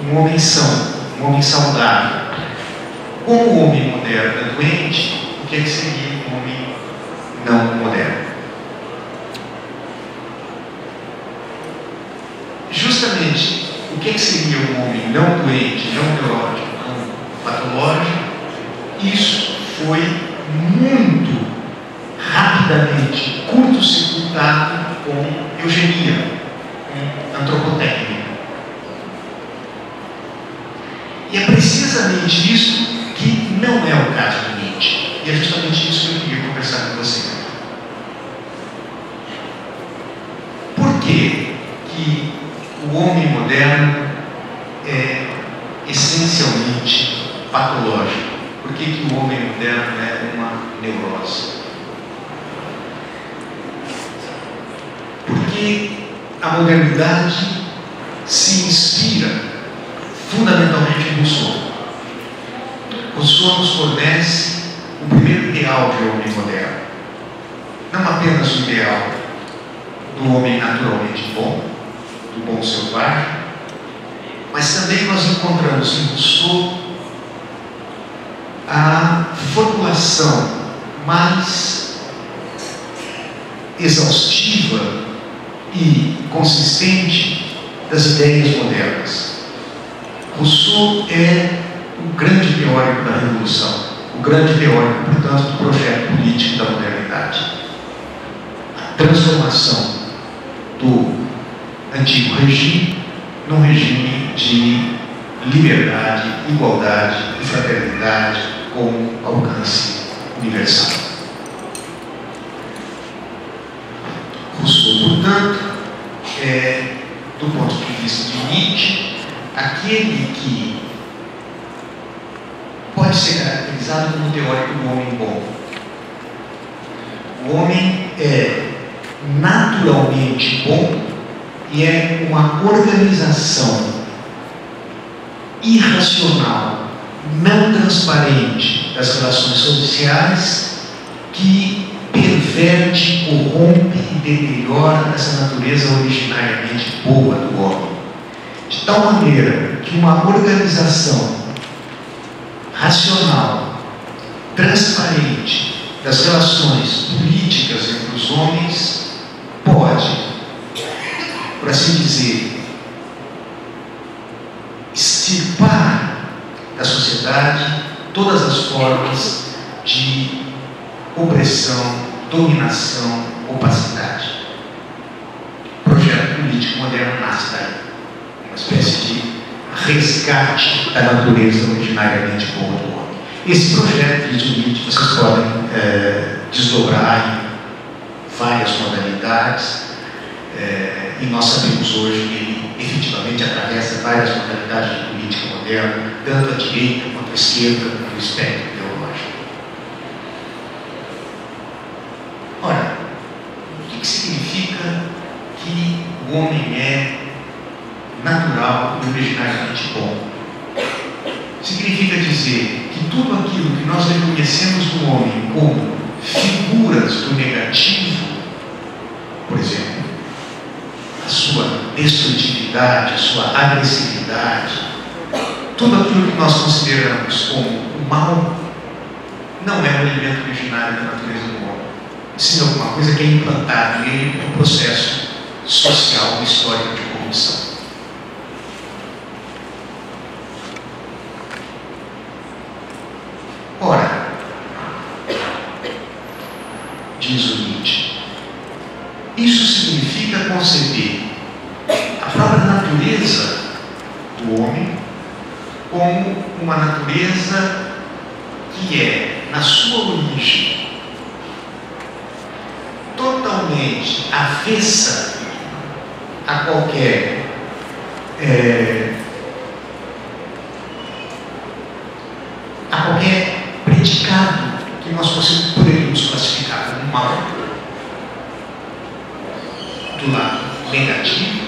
um homem são, um homem saudável. Como o homem moderno é doente, o que seria um homem não moderno? Justamente, o que seria um homem não doente, não neurótico, não patológico? Isso foi muito rapidamente curto-circuitado com eugenia, com antropotécnica. E é precisamente isso que não é o caso do Nietzsche. E é justamente isso que eu queria conversar com você. Por que o homem moderno é essencialmente patológico? Por que o homem moderno é uma neurose? Porque a modernidade se inspira fundamentalmente em Rousseau. Rousseau nos fornece o primeiro ideal de homem moderno. Não apenas o ideal do homem naturalmente bom, do bom selvagem, mas também nós encontramos em Rousseau a formulação mais exaustiva e consistente das ideias modernas. Rousseau é o grande teórico da Revolução, o grande teórico, portanto, do projeto político da modernidade. A transformação do antigo regime num regime de liberdade, igualdade e fraternidade com alcance universal. Rousseau, portanto, é, do ponto de vista de Nietzsche, aquele que pode ser caracterizado como teórico do homem bom. O homem é naturalmente bom e é uma organização irracional, não transparente das relações sociais que perverte, corrompe e deteriora essa natureza originariamente boa do homem. De tal maneira que uma organização racional, transparente das relações políticas entre os homens pode, por assim dizer, extirpar da sociedade todas as formas de opressão, dominação, opacidade. O projeto político moderno nasce daí, uma espécie de resgate da natureza originariamente boa do homem. Esse projeto, diz o Nietzsche, vocês podem desdobrar em várias modalidades, e nós sabemos hoje que ele efetivamente atravessa várias modalidades de política moderna, tanto a direita quanto a esquerda, no espectro ideológico. Ora, o que significa que o homem é natural e originariamente bom? Significa dizer que tudo aquilo que nós reconhecemos no homem como figuras do negativo, por exemplo, a sua destrutividade, a sua agressividade, tudo aquilo que nós consideramos como o mal, não é um elemento originário da natureza do homem. Isso é alguma coisa que é implantada nele no processo social e histórico de corrupção. Ora, diz o Nietzsche, isso significa conceber a própria natureza do homem como uma natureza que é, na sua origem, totalmente avessa a qualquer predicado que nós poderíamos classificar como mal, do lado negativo,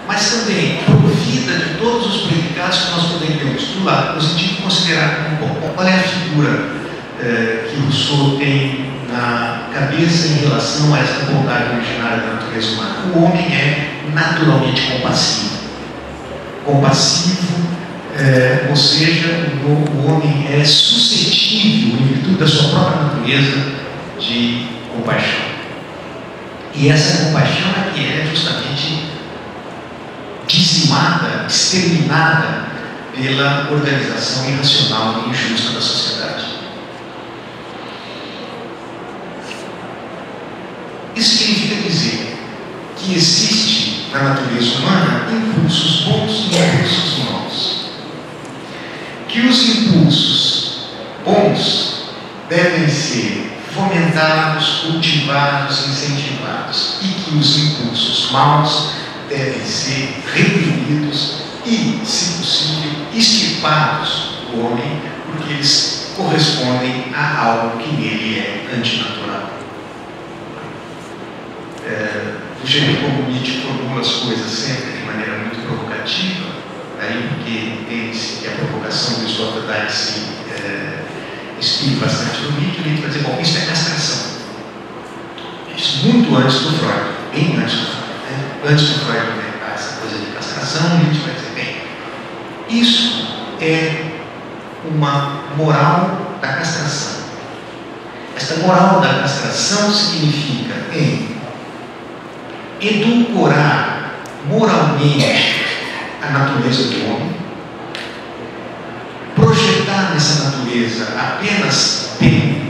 mas também provida de todos os predicados que nós poderíamos, do lado positivo, considerar como bom. Qual é a figura que Rousseau tem na cabeça em relação a essa bondade originária da natureza humana? O homem é naturalmente compassivo. Compassivo ou seja, o homem é suscetível, em virtude da sua própria natureza, de compaixão. E essa compaixão é que é justamente dizimada, exterminada pela organização irracional e injusta da sociedade. Isso significa dizer que existe na natureza humana impulsos bons e impulsos maus. Que os impulsos bons devem ser fomentados, cultivados, incentivados, e que os impulsos maus devem ser reprimidos e, se possível, extirpados do homem, porque eles correspondem a algo que nele é antinatural. Do jeito como Nietzsche formula as coisas sempre de maneira muito provocativa, aí porque entende-se que a provocação do Sloterdijk se inspira bastante no Nietzsche vai dizer, bom, isso é castração. Isso muito antes do Freud, bem antes do Freud. Antes do Freud inventar essa coisa de castração, Nietzsche vai dizer, bem, isso é uma moral da castração. Esta moral da castração significa em edulcorar moralmente a natureza do homem, projetar nessa natureza apenas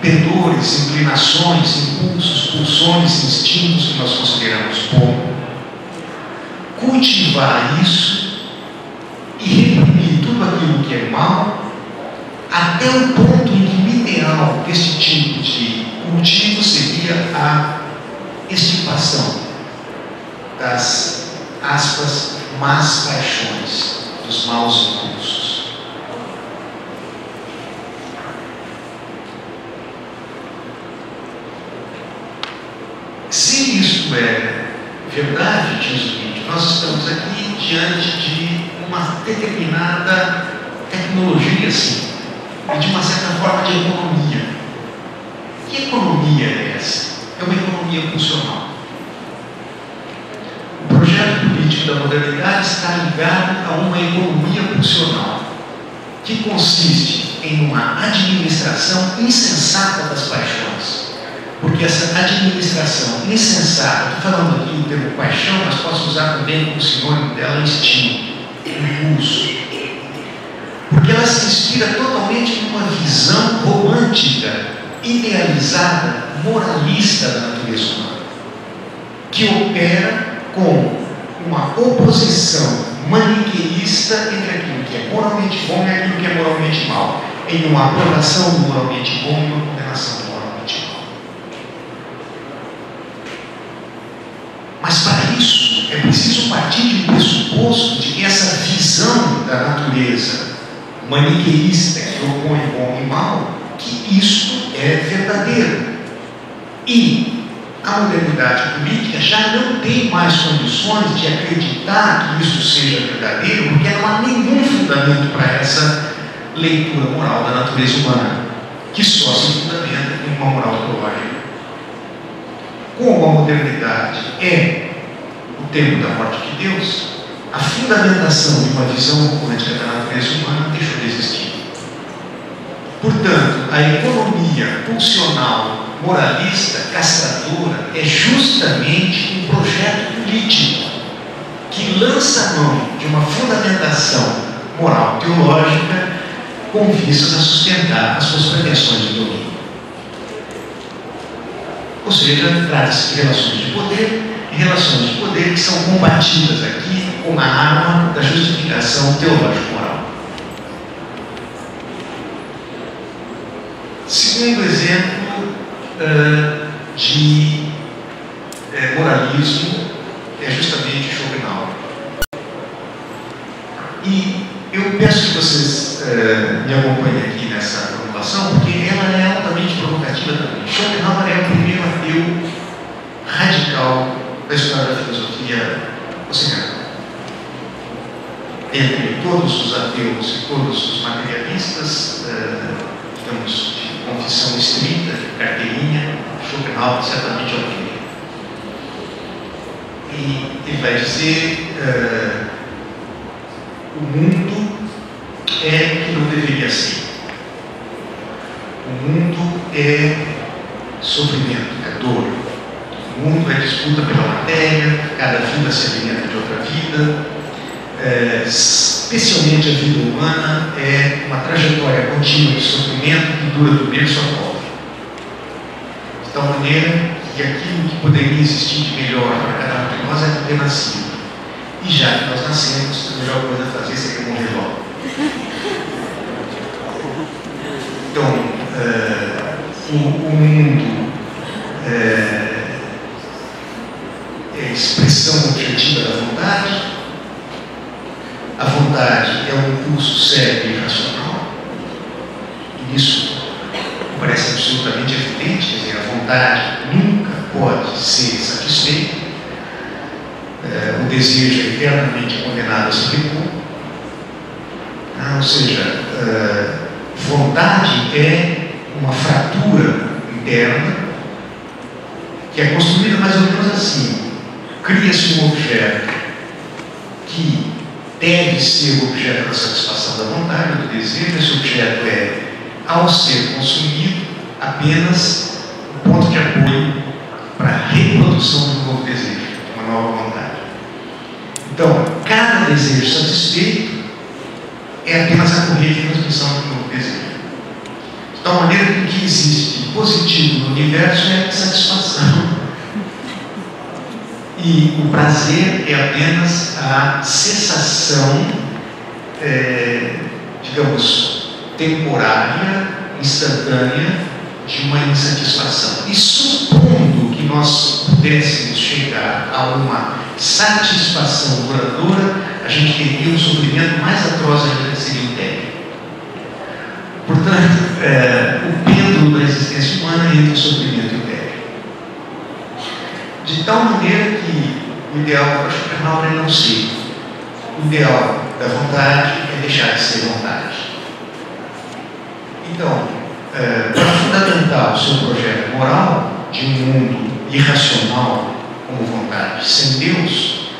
pendores, inclinações, impulsos, pulsões, instintos que nós consideramos bom, cultivar isso e reprimir tudo aquilo que é mal, até o ponto em que o ideal desse tipo de cultivo seria a extirpação das, aspas, más paixões, dos maus impulsos. Se isto é verdade, diz o Nietzsche, nós estamos aqui diante de uma determinada tecnologia, sim, e de uma certa forma de economia. Que economia é essa? É uma economia funcional. O projeto político da modernidade está ligado a uma economia funcional, que consiste em uma administração insensata das paixões. Porque essa administração insensata, estou falando aqui do termo paixão, mas posso usar também como sinônimo dela instinto, impulso. Porque ela se inspira totalmente numa visão romântica, idealizada, moralista da natureza humana, que opera com uma oposição maniqueísta entre aquilo que é moralmente bom e aquilo que é moralmente mal, em uma aprovação do moralmente bom e uma condenação do moralmente mal. Mas para isso é preciso partir de um pressuposto de que essa visão da natureza maniqueísta que opõe bom e mal, que isso é verdadeiro. E a modernidade política já não tem mais condições de acreditar que isso seja verdadeiro, porque não há nenhum fundamento para essa leitura moral da natureza humana, que só se fundamenta em uma moral teológica. Como a modernidade é o tempo da morte de Deus, a fundamentação de uma visão romântica da natureza humana deixou de existir. Portanto, a economia pulsional, moralista, castradora, é justamente um projeto político que lança a mão de uma fundamentação moral teológica com vistas a sustentar as suas pretensões de domínio. Ou seja, trata-se de relações de poder, e relações de poder que são combatidas aqui com a arma da justificação teológico-moral. Segundo exemplo de moralismo é justamente Schopenhauer. E eu peço que vocês me acompanhem aqui nessa formulação, porque ela é altamente provocativa também. Schopenhauer é o primeiro ateu radical da história da filosofia ocidental. Entre todos os ateus e todos os materialistas, digamos, de confissão estrita, de carteirinha, Schopenhauer certamente é o primeiro. E ele vai dizer: o mundo mundo deveria ser. O mundo é sofrimento, é dor. O mundo é disputa pela matéria, cada vida se alimenta de outra vida. Especialmente a vida humana é uma trajetória contínua de sofrimento que dura do berço à cova. De tal maneira que aquilo que poderia existir de melhor para cada um de nós é ter nascido. E já que nós nascemos, a melhor coisa a fazer seria morrer logo. Então, o mundo é a expressão objetiva da vontade. A vontade é um impulso cérebro e racional. E isso parece absolutamente evidente, quer dizer, a vontade nunca pode ser satisfeita. O desejo é eternamente condenado a se repor. Ou seja, vontade é uma fratura interna que é construída mais ou menos assim. Cria-se um objeto que deve ser o objeto da satisfação da vontade, do desejo. Esse objeto é, ao ser consumido, apenas um ponto de apoio para a reprodução de um novo desejo, de uma nova vontade. Então, cada desejo satisfeito é apenas a correia de transmissão de um novo desejo. De tal maneira que o que existe positivo no universo é a satisfação. E o prazer é apenas a cessação, digamos, temporária, instantânea, de uma insatisfação. E supondo que nós pudéssemos chegar a uma satisfação duradoura, a gente teria um sofrimento mais atroz ainda, que seria o tédio. Portanto, o pêndulo da existência humana é entre o sofrimento e o tédio. De tal maneira que o ideal para Schopenhauer é não ser. O ideal da vontade é deixar de ser vontade. Então, para fundamentar o seu projeto moral de um mundo irracional como vontade sem Deus,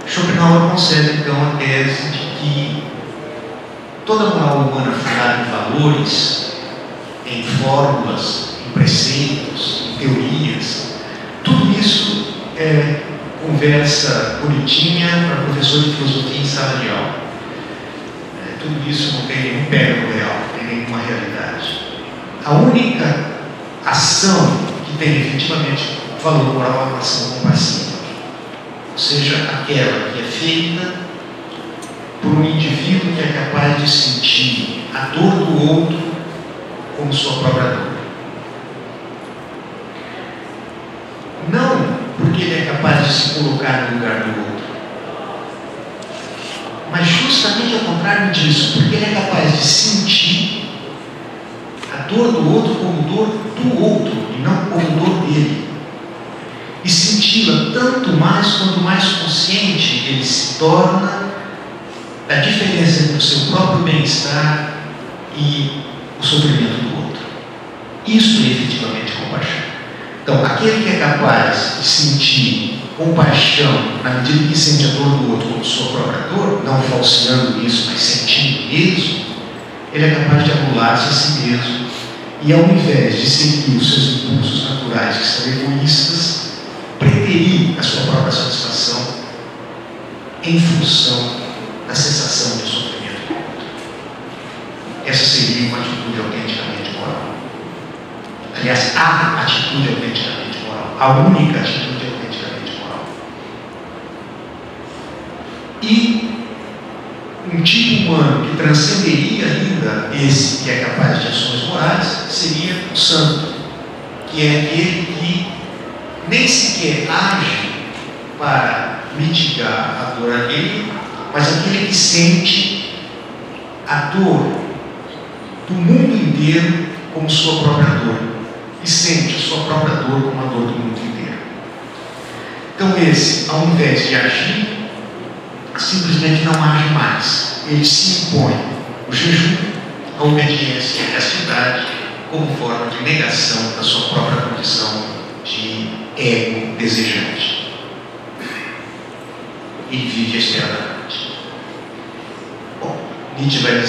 Schopenhauer concebe então a tese de que toda moral humana fundada em valores, em fórmulas, em preceitos, em teorias, tudo isso é conversa bonitinha para professor de filosofia em sala de aula. Tudo isso não tem nenhum pé no real, não tem nenhuma realidade. A única ação que tem efetivamente valor moral é uma ação compassiva, ou seja, aquela que é feita por um indivíduo que é capaz de sentir a dor do outro como sua própria dor. Não porque ele é capaz de se colocar no lugar do outro, mas justamente ao contrário disso, porque ele é capaz de sentir a dor do outro como dor do outro e não como dor dele, e senti-la tanto mais quanto mais consciente ele se torna da diferença entre o seu próprio bem-estar e o sofrimento do outro. Isso é efetivamente compaixão. Então, aquele que é capaz de sentir compaixão na medida que sente a dor do outro como sua própria dor, não falseando isso, mas sentindo mesmo, ele é capaz de anular-se a si mesmo e, ao invés de seguir os seus impulsos naturais, que são egoístas, preterir a sua própria satisfação em função da cessação do sofrimento do outro. Essa seria uma atitude autenticamente moral. Aliás, a atitude autenticamente moral, a única atitude autenticamente moral. E um tipo humano que transcenderia ainda esse que é capaz de ações morais seria o santo, que é aquele que nem sequer age para mitigar a dor alheia, mas aquele que sente a dor do mundo inteiro como sua própria dor, e sente a sua própria dor como a dor do mundo inteiro. Então esse, ao invés de agir, simplesmente não age mais. Ele se impõe o jejum, a obediência e a castidade como forma de negação da sua própria condição de ego desejante. Ele vive externamente. Bom, Nietzsche vai dizer